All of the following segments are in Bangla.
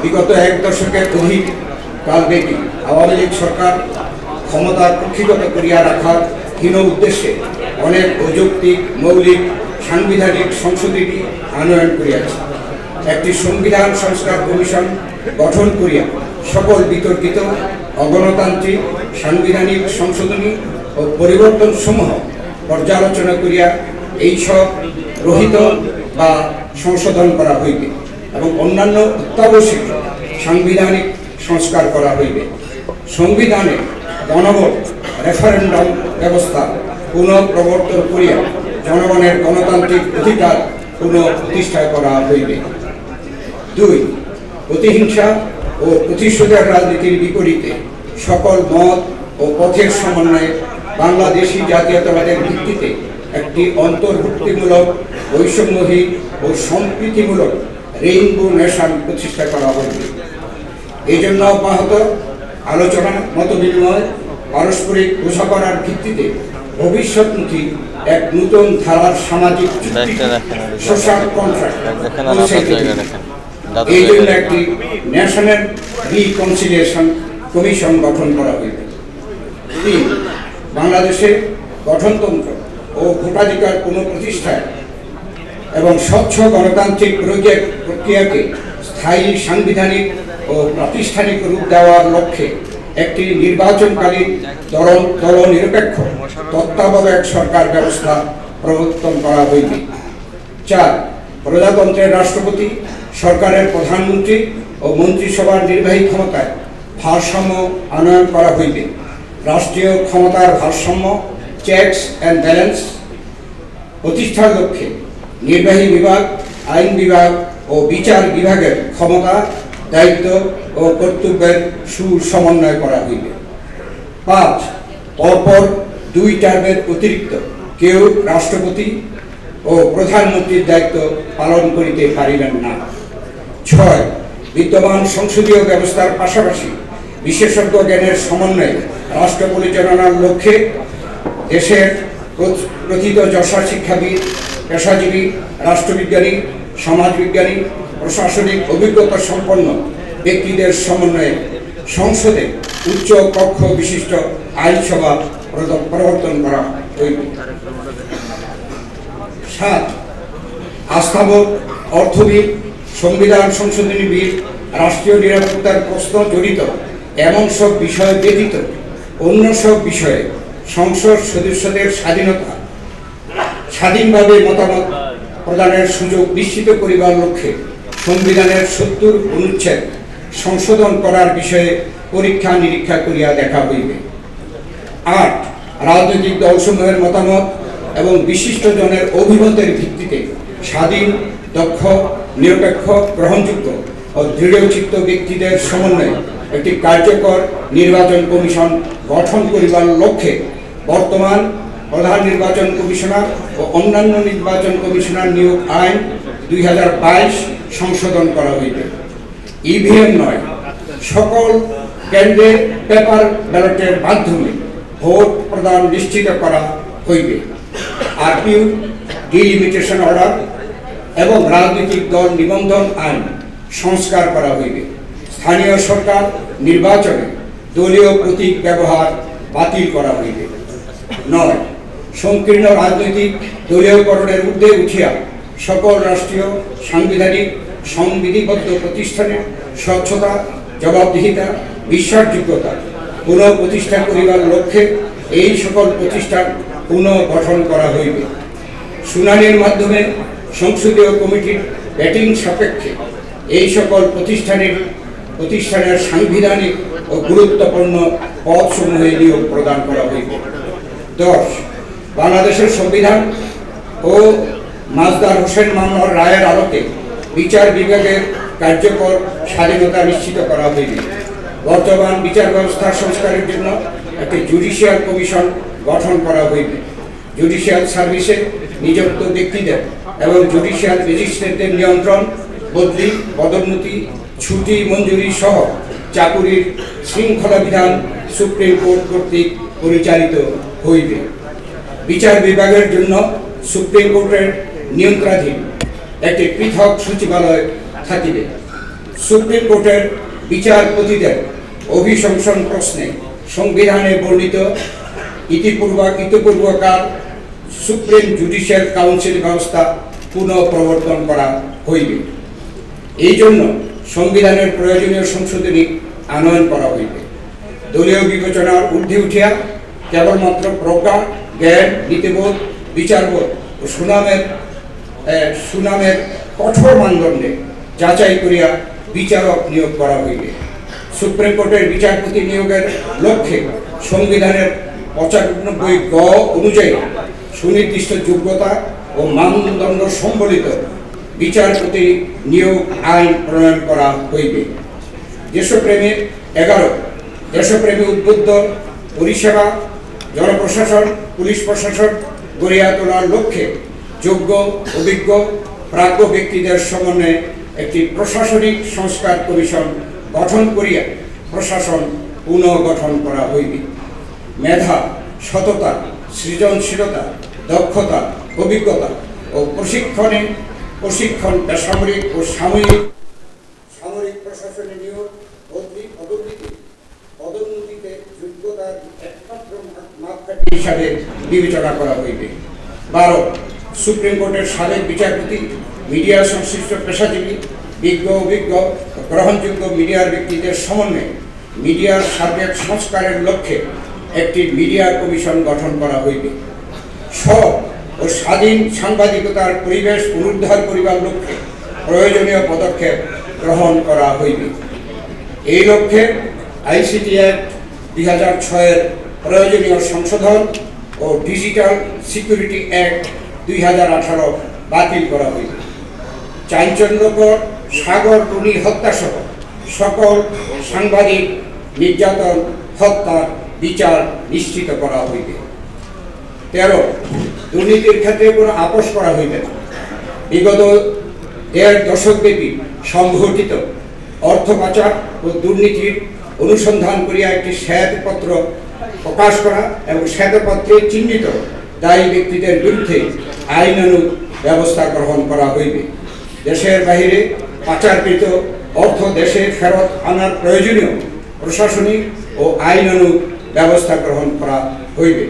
বিগত এক দশকের অধিক কালব্যাপী আওয়ামী লীগ সরকার ক্ষমতা কুক্ষিগত করিয়া রাখার হীন উদ্দেশ্যে অনেক অযৌক্তিক মৌলিক সাংবিধানিক সংশোধনী আনয়ন করিয়াছে। একটি সংবিধান সংস্কার কমিশন গঠন করিয়া সকল বিতর্কিত অগণতান্ত্রিক সাংবিধানিক সংশোধনী ও পরিবর্তন সমূহ পর্যালোচনা করিয়া এইসব রহিত বা সংশোধন করা হইবে এবং অন্যান্য অত্যাবশ্যক সাংবিধানিক সংস্কার করা হইবে। সংবিধানে গণভোট রেফারেন্ডাম ব্যবস্থা পুনঃপ্রবর্তন করিয়া জনগণের গণতান্ত্রিক অধিকার পুনঃপ্রতিষ্ঠা করা হইবে। 2. প্রতিহিংসা ও প্রতিশোধের রাজনীতির বিপরীতে সকল মত ও পথের সমন্বয়ে বাংলাদেশি জাতীয়তাবাদের ভিত্তিতে একটি অন্তর্ভুক্তিমূলক বৈষম্যহীন ও সম্প্রীতিমূলক রেইনবো নেশন প্রতিষ্ঠা করা হইবে। এই জন্য অব্যাহত আলোচনা মতবিনিময় পারস্পরিক বোঝাপড়ার ভিত্তিতে ভবিষ্যৎমুখী এক নতুন ধারার সামাজিক সোশ্যাল কন্ট্রাক্ট এই জন্য একটি ন্যাশনাল রিকনসিলিয়েশন কমিশন গঠন করা হইবে। 3. বাংলাদেশে গঠনতন্ত্র ও ভোটাধিকার পুনঃপ্রতিষ্ঠায় এবং স্বচ্ছ গণতান্ত্রিক প্রক্রিয়াকে স্থায়ী সাংবিধানিক ও প্রাতিষ্ঠানিক রূপ দেওয়ার লক্ষ্যে একটি নির্বাচনকালীন দলনিরপেক্ষ তত্ত্বাবধায়ক সরকার ব্যবস্থা প্রবর্তন করা হইবে। 4. প্রজাতন্ত্রের রাষ্ট্রপতি সরকারের প্রধানমন্ত্রী ও মন্ত্রিসভার নির্বাহী ক্ষমতায় ভারসাম্য আনয়ন করা হইবে। রাষ্ট্রীয় ক্ষমতার ভারসাম্য চেকস অ্যান্ড ব্যালেন্স প্রতিষ্ঠার লক্ষ্যে নির্বাহী বিভাগ, আইন বিভাগ ও বিচার বিভাগের ক্ষমতা, দায়িত্ব ও কর্তব্যের সুসমন্বয় করা হইবে। 5. পরপর 2 টার্মের অতিরিক্ত কেউ রাষ্ট্রপতি ও প্রধানমন্ত্রীর দায়িত্ব পালন করিতে পারিবেন না। 6. বিদ্যমান সংসদীয় ব্যবস্থার পাশাপাশি বিশেষজ্ঞ জ্ঞানের সমন্বয়ে রাষ্ট্র পরিচালনার লক্ষ্যে দেশের প্রথিত যশা শিক্ষাবিদ, পেশাজীবী, রাষ্ট্রবিজ্ঞানী, সমাজবিজ্ঞানী, প্রশাসনিক অভিজ্ঞতা সম্পন্ন ব্যক্তিদের সমন্বয়ে সংসদে উচ্চ কক্ষ বিশিষ্ট আইনসভা প্রবর্তন করা হইবে। 7. আস্থাবোধ, অর্থবিদ, সংবিধান সংশোধনী বিল, রাষ্ট্রীয় নিরাপত্তার প্রশ্ন জড়িত এমন সব বিষয় ব্যতীত অন্য সব বিষয়ে সংসদ সদস্যদের স্বাধীনভাবে মতামত প্রদানের সুযোগ নিশ্চিত করিবার লক্ষ্যে সংবিধানের 70 অনুচ্ছেদ সংশোধন করার বিষয়ে পরীক্ষা নিরীক্ষা করিয়া দেখা হইবে। 8. রাজনৈতিক দলসমূহের মতামত এবং বিশিষ্টজনের অভিমতের ভিত্তিতে স্বাধীন, দক্ষ, নিরপেক্ষ, গ্রহণযোগ্য ও দৃঢ়চিত্ত ব্যক্তিদের সমন্বয়ে একটি কার্যকর নির্বাচন কমিশন গঠন করিবার লক্ষ্যে বর্তমান প্রধান নির্বাচন কমিশনার ও অন্যান্য নির্বাচন কমিশনার নিয়োগ আইন 2022 সংশোধন করা হইবে। ইভিএম নয়, সকল কেন্দ্রে পেপার ব্যালটের মাধ্যমে ভোট প্রদান নিশ্চিত করা হইবে। আরপিউ, ডিলিমিটেশন অর্ডার এবং রাজনৈতিক দল নিবন্ধন আইন সংস্কার করা হইবে। স্থানীয় সরকার নির্বাচনে দলীয় প্রতীক ব্যবহার বাতিল করা হইবে। 9. সংকীর্ণ রাজনৈতিক দলীয়করণের ঊর্ধ্বে উঠিয়া সকল রাষ্ট্রীয় সাংবিধানিক সংবিধিবদ্ধ প্রতিষ্ঠানে স্বচ্ছতা, জবাবদিহিতা, বিশ্বাসযোগ্যতা পুনঃপ্রতিষ্ঠা করিবার লক্ষ্যে এই সকল প্রতিষ্ঠান পুনঃগঠন করা হইবে। শুনানির মাধ্যমে সংসদীয় কমিটির ব্যাটিং সাপেক্ষে এই সকল প্রতিষ্ঠানের সাংবিধানিক ও গুরুত্বপূর্ণ পদসমূহে নিয়োগ প্রদান করা হইবে। 10. বাংলাদেশের সংবিধান ও মাজদার হোসেন মামলার রায়ের আলোকে বিচার বিভাগের কার্যকর স্বাধীনতা নিশ্চিত করা হইবে। বর্তমান বিচার ব্যবস্থার সংস্কারের জন্য একটি জুডিশিয়াল কমিশন গঠন করা হইবে। জুডিশিয়াল সার্ভিসে নিযুক্ত ব্যক্তিদের এবং জুডিশিয়াল ম্যাজিস্ট্রেটদের নিয়ন্ত্রণ, বদলি, পদোন্নতি, ছুটি মঞ্জুরি সহ চাকুরির শৃঙ্খলা বিধান সুপ্রিম কোর্ট কর্তৃক পরিচালিত হইবে। বিচার বিভাগের জন্য সুপ্রিম কোর্টের নিয়ন্ত্রণাধীন একটি পৃথক সচিবালয় থাকিবে। সুপ্রিম কোর্টের বিচারপতিদের অভিশংসন প্রশ্নে সংবিধানে বর্ণিত ইতিপূর্বকার সুপ্রিম জুডিশিয়াল কাউন্সিল ব্যবস্থা পুনঃপ্রবর্তন করা হইবে। এই জন্য সংবিধানের প্রয়োজনীয় সংশোধনী আনয়ন করা হইবে। দলীয় বিবেচনার ঊর্ধ্বে উঠিয়া কেবলমাত্র প্রজ্ঞা, জ্ঞান, নীতিবোধ, বিচারবোধ ও সুনামের কঠোর মানদণ্ডে যাচাই করিয়া বিচারক নিয়োগ করা হইবে। সুপ্রিম কোর্টের বিচারপতি নিয়োগের লক্ষ্যে সংবিধানের 95 গ অনুযায়ী সুনির্দিষ্ট যোগ্যতা ও মানদণ্ড সম্বলিত বিচারপতি নিয়োগ আইন প্রণয়ন করা হইবে। দেশপ্রেমী 11 দেশপ্রেমী উদ্বুদ্ধ পরিষেবা জনপ্রশাসন, পুলিশ প্রশাসন গড়িয়া তোলার লক্ষ্যে যোগ্য, অভিজ্ঞ, প্রাজ্ঞ ব্যক্তিদের সমন্বয়ে একটি প্রশাসনিক সংস্কার কমিশন গঠন করিয়া প্রশাসন পুনর্গঠন করা হইবে। মেধা, সততা, সৃজনশীলতা, দক্ষতা, অভিজ্ঞতা ও প্রশিক্ষণ বেসামরিক ও সামরিক প্রশাসনে নিয়োগ, পদোন্নতিতে যোগ্যতার একমাত্র মাপকাঠি হিসাবে বিবেচনা করা হইবে। 12 সুপ্রিম কোর্টের সাবেক বিচারপতি, মিডিয়া সংশ্লিষ্ট পেশাজীবী, বিজ্ঞ, অভিজ্ঞ ও গ্রহণযোগ্য মিডিয়ার ব্যক্তিদের সমন্বয়ে মিডিয়ার সার্বিক সংস্কারের লক্ষ্যে একটি মিডিয়া কমিশন গঠন করা হইবে। সৎ ও স্বাধীন সাংবাদিকতার পরিবেশ পুনরুদ্ধার করিবার লক্ষ্যে প্রয়োজনীয় পদক্ষেপ গ্রহণ করা হইবে। এই লক্ষ্যে আইসিটি অ্যাক্ট 2006 প্রয়োজনীয় সংশোধন ও ডিজিটাল সিকিউরিটি অ্যাক্ট 2018 বাতিল করা হইবে। চাঞ্চল্যকর সাগর টুনি হত্যাসহ সকল সাংবাদিক নির্যাতন, হত্যার বিচার নিশ্চিত করা হইবে। 13 দুর্নীতির ক্ষেত্রে কোনো আপোষ করা হইবে না। বিগত 1.5 দশকব্যাপী সংঘটিত অর্থ পাচার ও দুর্নীতির অনুসন্ধান করিয়া একটি শ্বেতপত্র প্রকাশ করা এবং শ্বেতপত্রে চিহ্নিত দায়ী ব্যক্তিদের বিরুদ্ধে আইনানুগ ব্যবস্থা গ্রহণ করা হইবে। দেশের বাহিরে পাচারকৃত অর্থ দেশে ফেরত আনার প্রয়োজনীয় প্রশাসনিক ও আইনানুগ ব্যবস্থা গ্রহণ করা হইবে।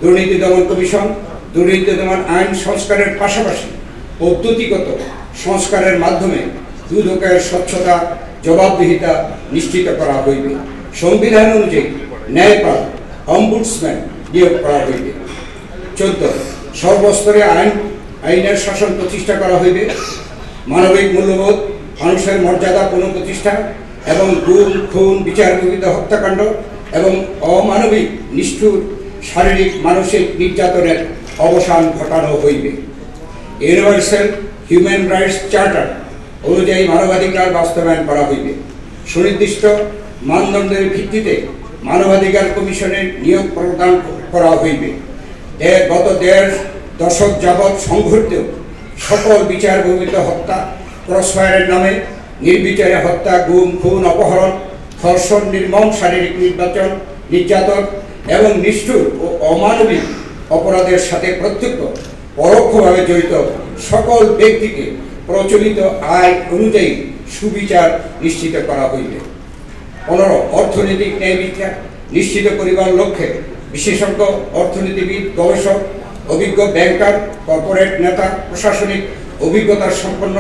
দুর্নীতি দমন কমিশন দুর্নীতি দমন আইন সংস্কারের পাশাপাশি পদ্ধতিগত সংস্কারের মাধ্যমে দুদকের স্বচ্ছতা, জবাবদিহিতা নিশ্চিত করা হইবে। সংবিধান অনুযায়ী ন্যায়পাল, অম্বুডসম্যান নিয়োগ করা হইবে। 14 সর্বস্তরে আইনের শাসন প্রতিষ্ঠা করা হইবে। মানবিক মূল্যবোধ, মানুষের মর্যাদা পুনঃপ্রতিষ্ঠা এবং গুম, খুন, বিচারবহির্ভূত হত্যাকাণ্ড এবং অমানবিক, নিষ্ঠুর শারীরিক, মানসিক নির্যাতনের অবসান ঘটানো হইবে। ইউনিভার্সাল হিউম্যান রাইটস চার্টার অনুযায়ী মানবাধিকার বাস্তবায়ন করা হইবে। সুনির্দিষ্ট মানদণ্ডের ভিত্তিতে মানবাধিকার কমিশনের নিয়োগ প্রদান করা হইবে। গত 1.5 দশক যাবৎ সংঘটিত সকল বিচার বহির্ভূত হত্যা, ক্রসফায়ারের নামে নির্বিচারে হত্যা, গুম, খুন, অপহরণ, ধর্ষণ, নির্মম শারীরিক নির্যাতন এবং নিষ্ঠুর ও অমানবিক অপরাধের সাথে প্রত্যক্ষ পরোক্ষভাবে জড়িত সকল ব্যক্তিকে প্রচলিত আইন অনুযায়ী সুবিচার নিশ্চিত করা হইবে। 15 অর্থনৈতিক ন্যায় বিচার নিশ্চিত করিবার লক্ষ্যে বিশেষজ্ঞ অর্থনীতিবিদ, গবেষক, অভিজ্ঞ ব্যাংকার, কর্পোরেট নেতা, প্রশাসনিক অভিজ্ঞতার সম্পন্ন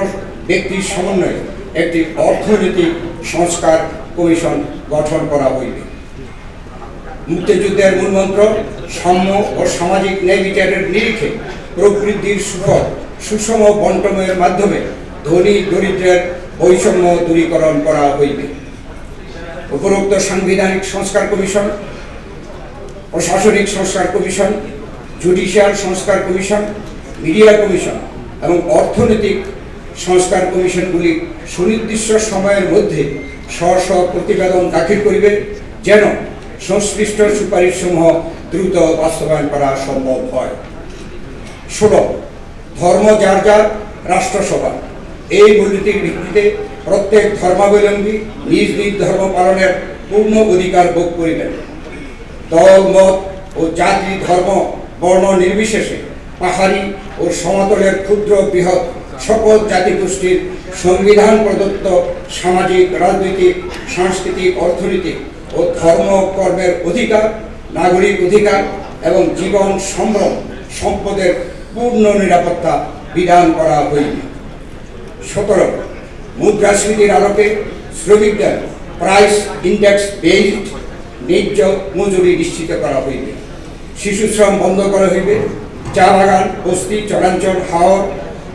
ব্যক্তির সমন্বয়ে একটি অর্থনৈতিক সংস্কার কমিশন গঠন করা হইবে। মুক্তিযুদ্ধের মূলমন্ত্র সাম্য ও সামাজিক ন্যায় বিচারের নিরিখে প্রবৃদ্ধির সুফল সুষম বন্টনের মাধ্যমে ধনী দরিদ্রের বৈষম্য দূরীকরণ করা হইবে। উপরোক্ত সাংবিধানিক সংস্কার কমিশন, প্রশাসনিক সংস্কার কমিশন, জুডিশিয়াল সংস্কার কমিশন, মিডিয়া কমিশন এবং অর্থনৈতিক সংস্কার কমিশনগুলি সুনির্দিষ্ট সময়ের মধ্যে স্ব প্রতিবেদন দাখিল করিবে, যেন সংশ্লিষ্ট সুপারিশসমূহ দ্রুত বাস্তবায়ন করা সম্ভব হয়। 16 ধর্ম যার যার, রাষ্ট্রসভা এই মূলনীতির ভিত্তিতে প্রত্যেক ধর্মাবলম্বী নিজ নিজ ধর্ম পালনের পূর্ণ অধিকার ভোগ করিবেন। দল, মত ও জাতি, ধর্ম, বর্ণ নির্বিশেষে পাহাড়ি ও সমতলের ক্ষুদ্র, বৃহৎ সকল জাতিগোষ্ঠীর সংবিধান প্রদত্ত সামাজিক, রাজনৈতিক, সাংস্কৃতিক, অর্থনৈতিক ও ধর্ম কর্মের অধিকার, নাগরিক অধিকার এবং জীবন সম্ভ্রম সম্পদের পূর্ণ নিরাপত্তা বিধান করা হইবে। 17 মুদ্রাস্ফীতির আলোকে শ্রমিকদের প্রাইস ইন্ডেক্স বেসড ন্যায্য মজুরি নিশ্চিত করা হইবে। শিশু শ্রম বন্ধ করা হইবে। চা বাগান, বস্তি, চরাঞ্চল, হাওর,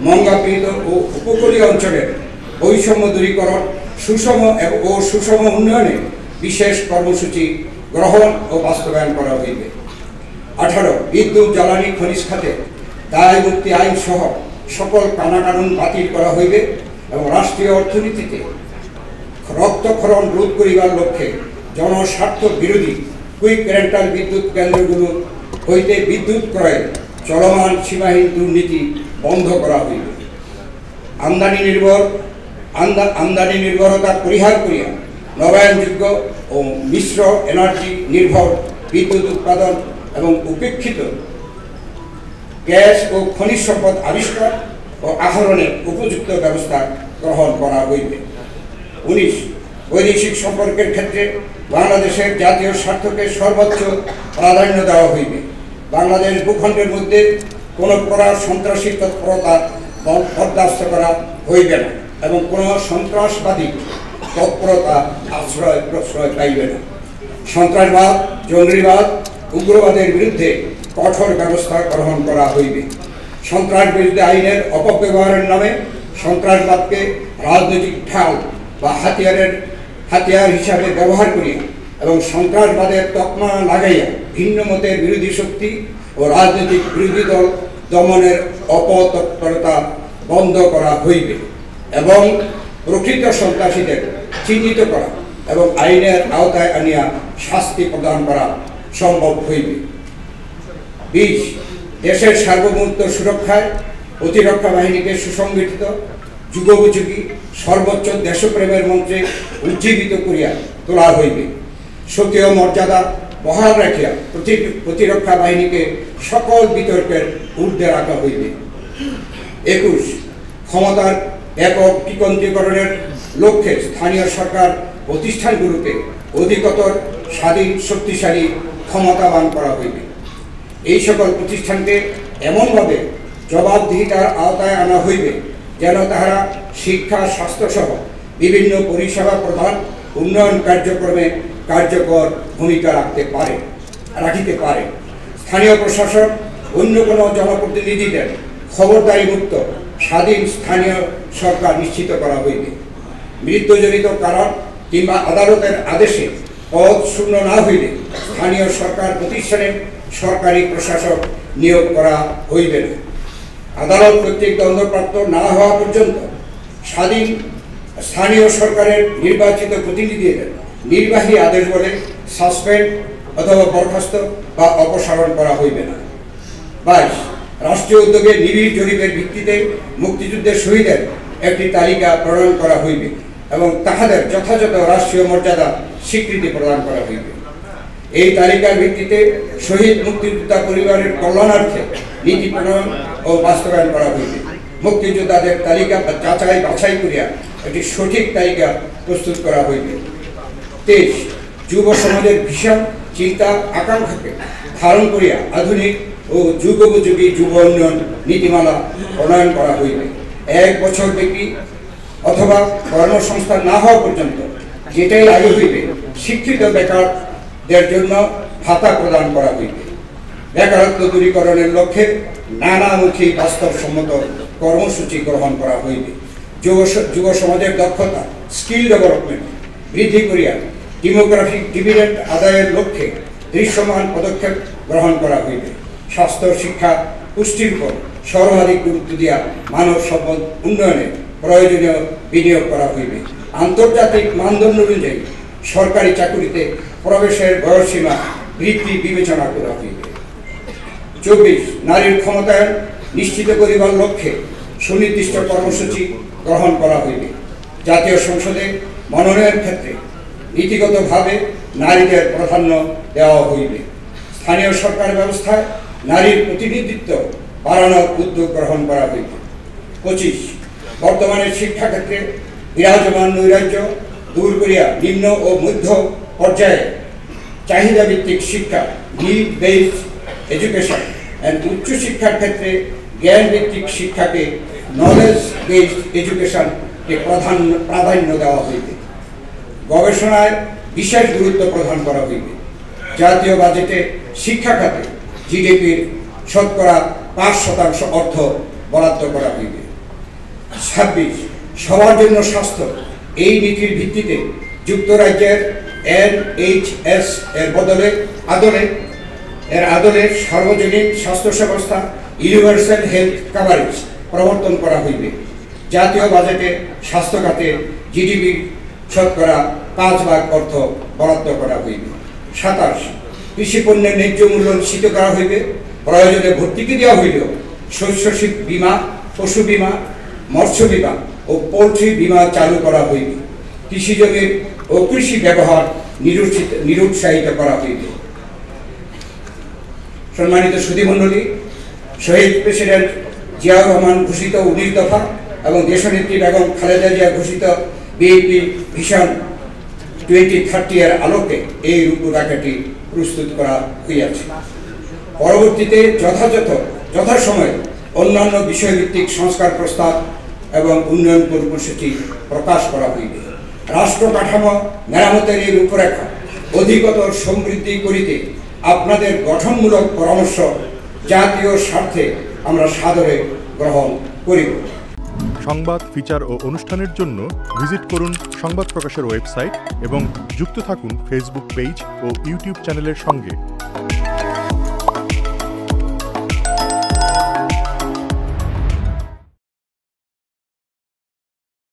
মঙ্গাপীড়িত ও উপকূলীয় অঞ্চলের বৈষম্য দূরীকরণ, সুষম উন্নয়নে বিশেষ কর্মসূচি গ্রহণ ও বাস্তবায়ন করা হইবে। 18 বিদ্যুৎ, জ্বালানি, খনিজ খাতে দায় মুক্তি আইন সহ সকল কানুন বাতিল করা হইবে এবং রাষ্ট্রীয় অর্থনীতিতে রক্তক্ষরণ রোধ করিবার লক্ষ্যে জনস্বার্থ বিরোধী কুইক রেন্টাল বিদ্যুৎ কেন্দ্রগুলো হইতে বিদ্যুৎ ক্রয়ে চলমান সীমাহীন দুর্নীতি বন্ধ করা হইবে। আমদানি নির্ভরতা পরিহার করিয়া নবায়নযোগ্য ও মিশ্র এনার্জি নির্ভর বিদ্যুৎ উৎপাদন এবং উপেক্ষিত গ্যাস ও খনিজ সম্পদ আবিষ্কার ও আহরণের উপযুক্ত ব্যবস্থা গ্রহণ করা হইবে। 19 বৈদেশিক সম্পর্কের ক্ষেত্রে বাংলাদেশের জাতীয় স্বার্থকে সর্বোচ্চ প্রাধান্য দেওয়া হইবে। বাংলাদেশ ভূখণ্ডের মধ্যে কোনো প্রকার সন্ত্রাসী তৎপরতা বরদাস্ত করা হইবে না এবং কোনো সন্ত্রাসবাদী তৎপরতা আশ্রয় প্রশ্রয় পাইবে না। সন্ত্রাসবাদ, জঙ্গিবাদ, উগ্রবাদের বিরুদ্ধে কঠোর ব্যবস্থা গ্রহণ করা হইবে। সন্ত্রাস বিরোধী আইনের অপব্যবহারের নামে সন্ত্রাসবাদকে রাজনৈতিক ঢাল বা হাতিয়ার হিসাবে ব্যবহার করিয়া এবং সন্ত্রাসবাদের তকমা লাগাইয়া ভিন্ন মতের বিরোধী শক্তি ও রাজনৈতিক বিরোধী দল দমনের অপতৎপরতা বন্ধ করা হইবে এবং প্রকৃত সন্ত্রাসীদের চিহ্নিত করা এবং আইনের আওতায় আনিয়া শাস্তি প্রদান করা সম্ভব হইবে। 20 দেশের সার্বভৌমত্ব সুরক্ষায় প্রতিরক্ষা বাহিনীকে সুসংগঠিত, যুগোপযোগী, সর্বোচ্চ দেশপ্রেমের মন্ত্রে উজ্জীবিত করিয়া তোলা হইবে। স্বকীয় মর্যাদা বহাল রাখিয়া প্রতিরক্ষা বাহিনীকে সকল বিতর্কের ঊর্ধ্বে রাখা হইবে। 21 ক্ষমতার ব্যাপক বিকেন্দ্রীকরণের লক্ষ্যে স্থানীয় সরকার প্রতিষ্ঠানগুলোকে অধিকতর স্বাধীন, শক্তিশালী, ক্ষমতাবান করা হইবে। এই সকল প্রতিষ্ঠানকে এমনভাবে জবাবদিহিতার আওতায় আনা হইবে যেন তাহারা শিক্ষা, স্বাস্থ্যসহ বিভিন্ন পরিষেবা প্রদান, উন্নয়ন কার্যক্রমে কার্যকর ভূমিকা রাখিতে পারে। স্থানীয় প্রশাসন অন্য কোনো জনপ্রতিনিধিদের খবরদারি মুক্ত স্বাধীন স্থানীয় সরকার নিশ্চিত করা হইবে। মৃত্যুজনিত কারণ কিংবা আদালতের আদেশে পদ শূন্য না হইলে স্থানীয় সরকার প্রতিষ্ঠানে সরকারি প্রশাসক নিয়োগ করা হইবে না। আদালত কর্তৃক দণ্ডপ্রাপ্ত না হওয়া পর্যন্ত স্থানীয় সরকারের নির্বাচিত প্রতিনিধিদের নির্বাহী আদেশ বলে সাসপেন্ড অথবা বরখাস্ত বা অপসারণ করা হইবে না। 22 রাষ্ট্রীয় উদ্যোগে নিবিড় জরিপের ভিত্তিতে মুক্তিযুদ্ধের শহীদের একটি তালিকা প্রণয়ন করা হইবে এবং তাহাদের যথাযথ রাষ্ট্রীয় মর্যাদা স্বীকৃতি প্রদান করা হইবে। এই তালিকার ভিত্তিতে শহীদ মুক্তিযোদ্ধা পরিবারের কল্যাণার্থে নীতি প্রণয়ন ও বাস্তবায়ন করা হইবে। মুক্তিযোদ্ধাদের তালিকা যাচাই বাছাই করিয়া একটি সঠিক তালিকা প্রস্তুত করা হইবে। 23 যুব সমাজের ভীষণ চিন্তা আকাঙ্ক্ষাকে ধারণ করিয়া আধুনিক ও যুগোপযোগী যুব উন্নয়ন নীতিমালা প্রণয়ন করা হইবে। 1 বছর ব্যাপী অথবা কর্মসংস্থান না হওয়া পর্যন্ত যেটাই আগে হইবে শিক্ষিত বেকারদের জন্য ভাতা প্রদান করা হইবে। বেকারত্ব দূরীকরণের লক্ষ্যে নানামুখী বাস্তবসম্মত কর্মসূচি গ্রহণ করা হইবে। যুব সমাজের দক্ষতা, স্কিল ডেভেলপমেন্ট বৃদ্ধি করিয়া ডেমোগ্রাফিক ডিভিডেন্ড আদায়ের লক্ষ্যে দৃশ্যমান পদক্ষেপ গ্রহণ করা হইবে। স্বাস্থ্য, শিক্ষা, পুষ্টির উপর সর্বাধিক গুরুত্ব দিয়া মানব সম্পদ উন্নয়নে প্রয়োজনীয় বিনিয়োগ করা হইবে। আন্তর্জাতিক মানদণ্ড অনুযায়ী সরকারি চাকুরিতে প্রবেশের বয়সসীমা বৃদ্ধি বিবেচনা করা হইবে। 24 নারীর ক্ষমতায়ন নিশ্চিত করিবার লক্ষ্যে সুনির্দিষ্ট কর্মসূচি গ্রহণ করা হইবে। জাতীয় সংসদে মনোনয়নের ক্ষেত্রে নীতিগতভাবে নারীদের প্রাধান্য দেওয়া হইবে। স্থানীয় সরকার ব্যবস্থায় নারীর প্রতিনিধিত্ব বাড়ানোর উদ্যোগ গ্রহণ করা হইবে। 25 বর্তমানের শিক্ষাক্ষেত্রে বিরাজমান নৈরাজ্য দূর করিয়া নিম্ন ও মধ্য পর্যায়ে চাহিদা ভিত্তিক শিক্ষা নিড বেসড এডুকেশন এন্ড উচ্চ শিক্ষার ক্ষেত্রে জ্ঞান ভিত্তিক শিক্ষাকে নলেজ বেসড এডুকেশনকে প্রাধান্য দেওয়া হইবে। গবেষণায় বিশেষ গুরুত্ব প্রদান করা হইবে। জাতীয় বাজেটে শিক্ষা খাতে জিডিপির শতকরা 5% অর্থ বরাদ্দ করা হইবে। 26 সবার জন্য স্বাস্থ্য এই নীতির ভিত্তিতে যুক্তরাজ্যের NHS এর আদলে সার্বজনীন স্বাস্থ্য ব্যবস্থা ইউনিভার্সাল হেলথ কভারেজ প্রবর্তন করা হইবে। জাতীয় বাজেটে স্বাস্থ্য খাতে জিডিপির শতকরা 5% অর্থ বরাদ্দ করা হইবে। 27 কৃষি পণ্যের ন্যায্য মূল্য নিশ্চিত করা হইবে। প্রয়োজনে ভর্তুকি দেওয়া হইলেও শস্য বীমা, পশু বীমা, মৎস্য বীমা ও পোলট্রি বীমা চালু করা হইবে। কৃষি জমির ও কৃষি ব্যবহার নিরুৎসাহিত করা হইবে। সম্মানিত সুধীমণ্ডলী, শহীদ প্রেসিডেন্ট জিয়াউর রহমান ঘোষিত 19 দফা এবং দেশনেত্রী বেগম খালেদা জিয়া ঘোষিত বিএনপি ভিশন 2030 এর আলোকে এই রূপরেখাটি প্রস্তুত করা হইয়াছে। পরবর্তীতে যথাসময়ে অন্যান্য বিষয়ভিত্তিক সংস্কার প্রস্তাব এবং উন্নয়ন কর্মসূচি প্রকাশ করা হইবে। রাষ্ট্র কাঠামো মেরামতের এই রূপরেখা অধিকতর সমৃদ্ধি করিতে আপনাদের গঠনমূলক পরামর্শ জাতীয় স্বার্থে আমরা সাদরে গ্রহণ করিব। সংবাদ, ফিচার ও অনুষ্ঠানের জন্য ভিজিট করুন সংবাদ প্রকাশের ওয়েবসাইট এবং যুক্ত থাকুন ফেসবুক পেজ ও ইউটিউব চ্যানেলের সঙ্গে।